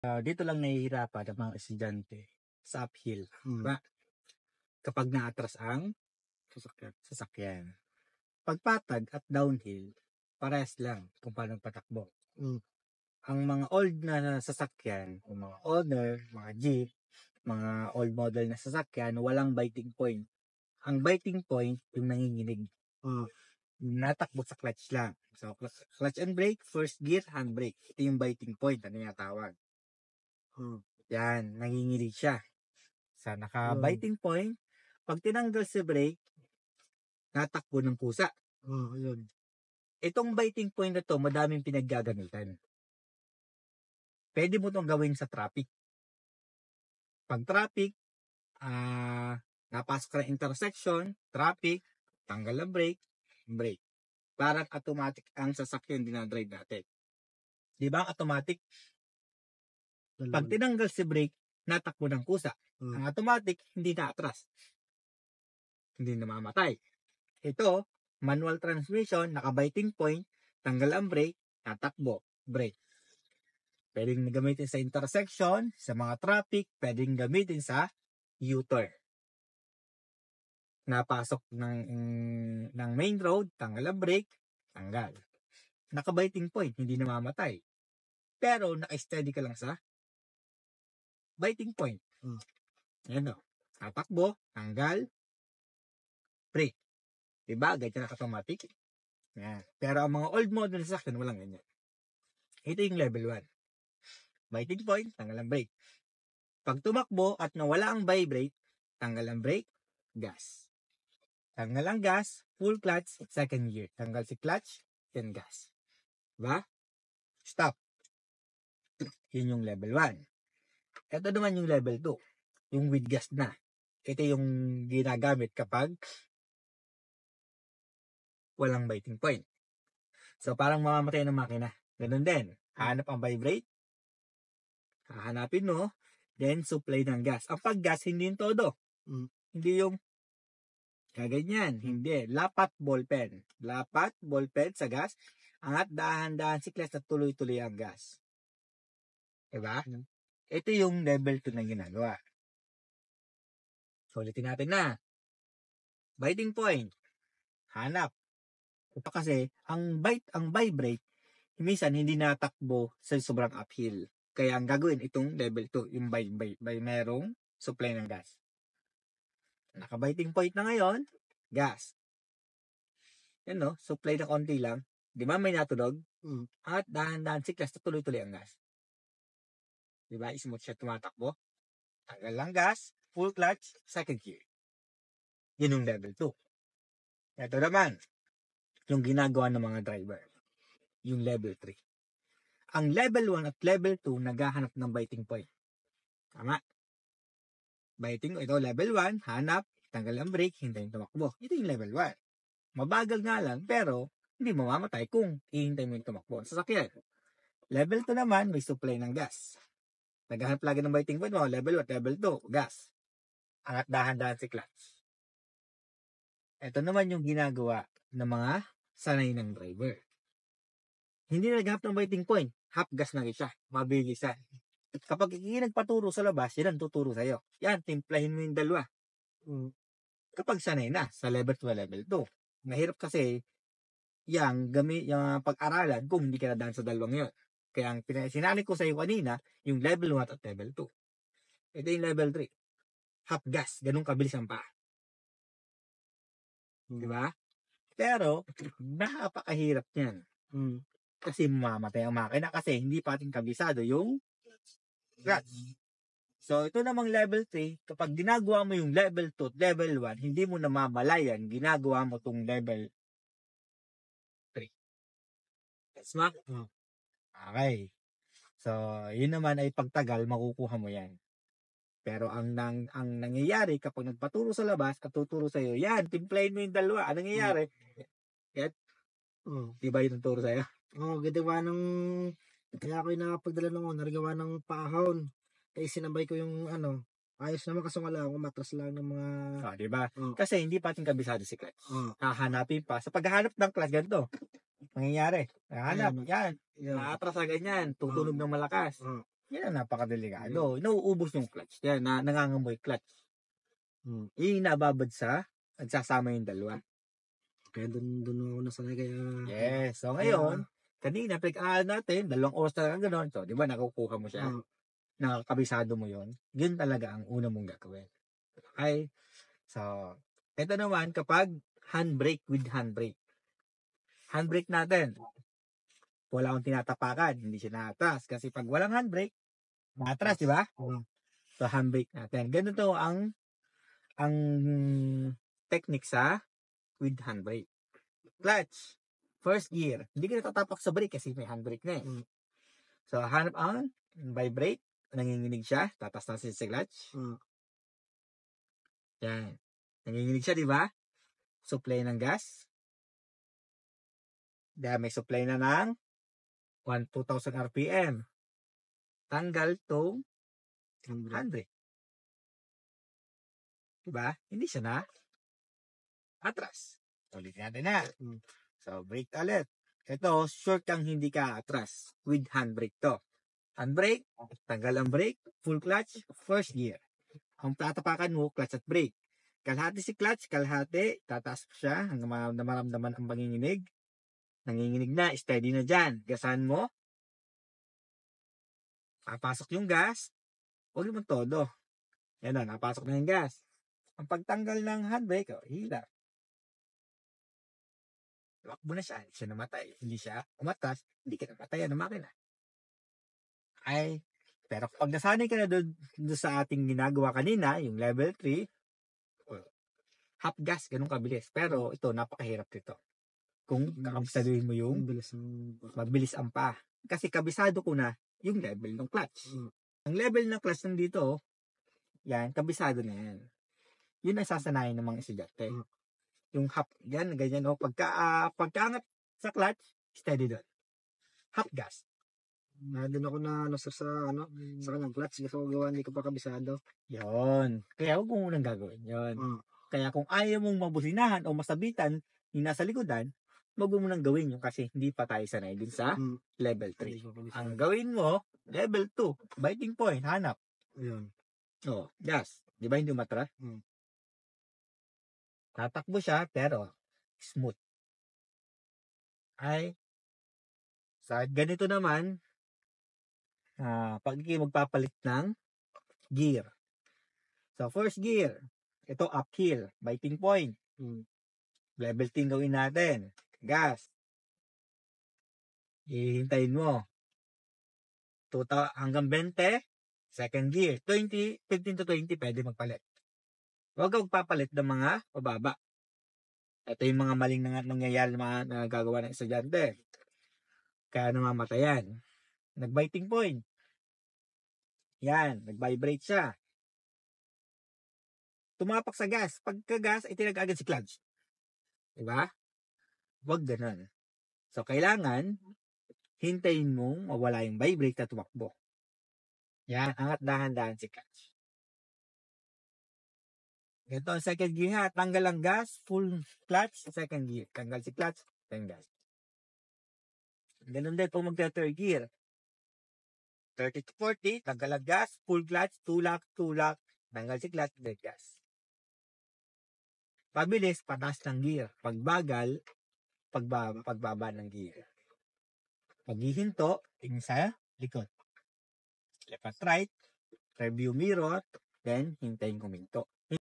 Dito lang nahihirapan ang mga estudyante sa uphill. Diba? Kapag naatras ang sasakyan. Pagpatag at downhill, parehas lang kung paano patakbo. Ang mga old na sasakyan, yung mga owner, mga jeep, mga old model na sasakyan, walang biting point. Ang biting point, yung nanginginig. Natakbo sa clutch lang. So, clutch and brake, first gear, handbrake. Ito yung biting point, ano yung tawag. Yan, nanginginig siya. Sa naka-biting point, pag tinanggal si brake, natakbo ng pusa. Yun. Itong biting point na to, madaming pinaggagamitan. Pwede mo itong gawin sa traffic. Pag traffic, napasok ka ng intersection, traffic, tanggal ang brake, brake. Parang automatic ang sasakyan dinadrive natin. Di ba ang automatic? Pag tinanggal si brake, natakbo ng kusa. Ang automatic, hindi na atras. Hindi namamatay. Ito, manual transmission, naka-biting point, tanggal ang brake, natakbo, brake. Pwedeng gamitin sa intersection, sa mga traffic, pwedeng gamitin sa U-turn. Napasok ng main road, tanggal ang brake, tanggal. Naka-biting point, hindi namamatay. Pero naka-steady ka lang sa biting point. Ayan o. Tatakbo, tanggal, brake. Diba? Ganyan automatic. Yan. Pero ang mga old model sa akin, walang ganyan. Ito yung level 1. Biting point, tanggal ang brake. Pag tumakbo at nawala ang vibrate, tanggal ang brake, gas. Tanggal ang gas, full clutch, second gear. Tanggal si clutch, then gas. Diba? Stop. Yun yung level 1. Ito naman yung level 2. Yung with gas na. Ito yung ginagamit kapag walang biting point. So, parang mamamatay ng makina. Ganun din. Hanap ang vibrate. Hahanapin mo. Then, supply ng gas. Ang pag-gas, hindi yung todo. Hindi yung kaganyan. Hindi. Lapat ballpen. Lapat ballpen sa gas. Angat dahan-dahan si clutch at tuloy-tuloy ang gas. Diba? Ito yung level 2 na ginagawa. So, ulitin natin na. Biting point. Hanap. Ito kasi, ang vibrate, minsan hindi natakbo sa sobrang uphill. Kaya ang gagawin itong level 2, yung by merong supply ng gas. Naka-biting point na ngayon, gas. Yan no, supply na konti lang. Di ba may natunog? At dahan-dahan si clutch, tuloy-tuloy ang gas. Di ba? Smooth siya tumatakbo. Tanggal lang gas, full clutch, second gear. Yun yung level 2. Ito naman, yung ginagawa ng mga driver. Yung level 3. Ang level 1 at level 2 naghahanap ng biting point. Tama? Biting, ito level 1, hanap, tanggal ang brake, hintayin tumakbo. Ito yung level 1. Mabagal nga lang, pero hindi mamamatay kung hihintay mo yung tumakbo sa sasakyan. Level 2 naman, may supply ng gas. Naghahanap lagi ng biting point mo, level 1, level 2, gas. Angat dahan-dahan si clutch. Ito naman yung ginagawa ng mga sanay ng driver. Hindi na naghahanap ng biting point, half gas na rin siya, mabilisan. Kapag nagpaturo sa labas, yan ang tuturo sa'yo. Yan, timplahin mo yung dalawa. Kapag sanay na, sa level 2, level 2. Mahirap kasi, yung pag-aralan kung hindi ka nadaan sa dalawang yun. Kaya ang sinali ko sa'yo kanina, yung level 1 at level 2. Ito yung level 3. Half gas, ganun kabilis ang paa. Diba? Pero, napakahirap niyan. Kasi mamamatay ang makina kasi hindi pa ating kabisado yung clutch. So, ito namang level 3, kapag ginagawa mo yung level 2 at level 1, hindi mo namamalayan, ginagawa mo tong level 3. That's ma? Okay. So, yun naman ay pagtagal, makukuha mo yan. Pero ang nangyayari kapag nagpaturo sa labas at tuturo sa iyo, yan, timplahin mo yung dalawa. Anong nangyayari? Yan. Di ba yun ang turo sa iyo? Gagawa ng, kaya ako yung nakapagdala ng nagawa ng pahon. Eh, sinabay ko yung ayos naman kasi wala akong matras lang ng mga... Di ba? Kasi hindi pa ating kabisado si clutch. Hahanapin pa. Sa paghahanap ng clutch, ganito. Nangyayari. Hahanap, yan. Naatras sa ganyan. Tutunog ng malakas. Yan ang napakadelikado. Nauubos yung clutch. Yan, nangangamoy clutch. Yung nababad sa, nagsasama yung dalawa. Kaya dun ako nasanay kaya... Yes. So, ngayon, kanina, natin, 2 oras na gano'n. So, di ba, nakukuha mo siya? Nakakabisado mo yon. Yun talaga ang una mong gagawin. Okay? So, ito naman kapag handbrake with handbrake. Handbrake natin, wala akong tinatapakan, hindi siya naatras. Kasi pag walang handbrake, naatras, di ba? So, handbrake natin. Ganito ang technique sa with handbrake. Clutch, first gear. Hindi ka natatapak sa brake kasi may handbrake na eh. So, hanap ang vibrate, nanginginig siya, tatas na siya sa clutch. Yan. Nanginginig siya, di ba? Supply ng gas. Dahil may supply na ng 2,000 RPM. Tanggal to 100. Diba? Hindi siya na atras. Ulitin natin na. So, brake ulit. Ito, sure kang hindi ka atras with handbrake to. Handbrake, tanggal ang brake, full clutch, first gear. Ang tatapakan mo, clutch at brake. Kalahati si clutch, kalahati, tataas pa siya hanggang maramdaman ang panginginig. Nanginginig na, steady na dyan. Gasan mo. Papasok yung gas. Huwag mo todo. Yan na, napasok na yung gas. Ang pagtanggal ng handbrake, hila. Tumakbo na siya, hindi siya namatay. Hindi siya umatras, hindi ka namatay ng makina. Ay, pero pag nasanay ka na doon sa ating ginagawa kanina, yung level 3, half gas, ganun kabilis. Pero ito, napakahirap nito. Kung kakabisaduhin mo yung mabilis ang pa. Kasi kabisado ko na yung level ng clutch. Ang level ng clutch nandito, yan, kabisado na yan. Yun ang sasanayin ng mga estudyante. Yung half, yan, ganyan, pagkaangat sa clutch, steady doon. Half gas. Doon ako na, sir, sa kanyang clutch. Kasi gawa, hindi ko pa kabisado. Yon. Kaya huwag mo munang gagawin yon. Kaya kung ayaw mong mabusinahan o masabitan yung nasa likodan, huwag mo munang gawin yun kasi hindi pa tayo sanay din sa level 3. Ang gawin mo, level 2, biting point, hanap. Ayun. Gas. Di ba hindi umatra? Tatakbo siya, pero smooth. Ay, sa ganito naman, pag magpapalit ng gear. So, first gear, ito uphill, biting point. Level 10 gawin natin. Gas. Hihintayin mo. Hanggang 20, second gear. 15 to 20, pwede magpalit. Huwag kang magpapalit ng mga pababa. Ito yung mga maling nangyayari mga nagagawa ng estudyante. Kaya namamatayan. Nag-biting point. Yan, nag-vibrate siya. Tumapak sa gas. Pagka-gas, itinag agad si clutch. Diba? Huwag ganun. So, kailangan, hintayin mong mawala yung vibrate at tumakbo. Yan, angat dahan-dahan si clutch. Ito ang second gear ha. Tanggal ang gas, full clutch, second gear. Tanggal si clutch, then gas. Ganun din kung magta-third gear. 30 to 40, tanggal ang gas, full clutch, tulak, tanggal si clutch, then gas. Pabilis, pataas ng gear. Pagbagal, pagbaba ng gear. Paghihinto, tingin sa likod. Left at right, review mirror, then hintayin kuminto.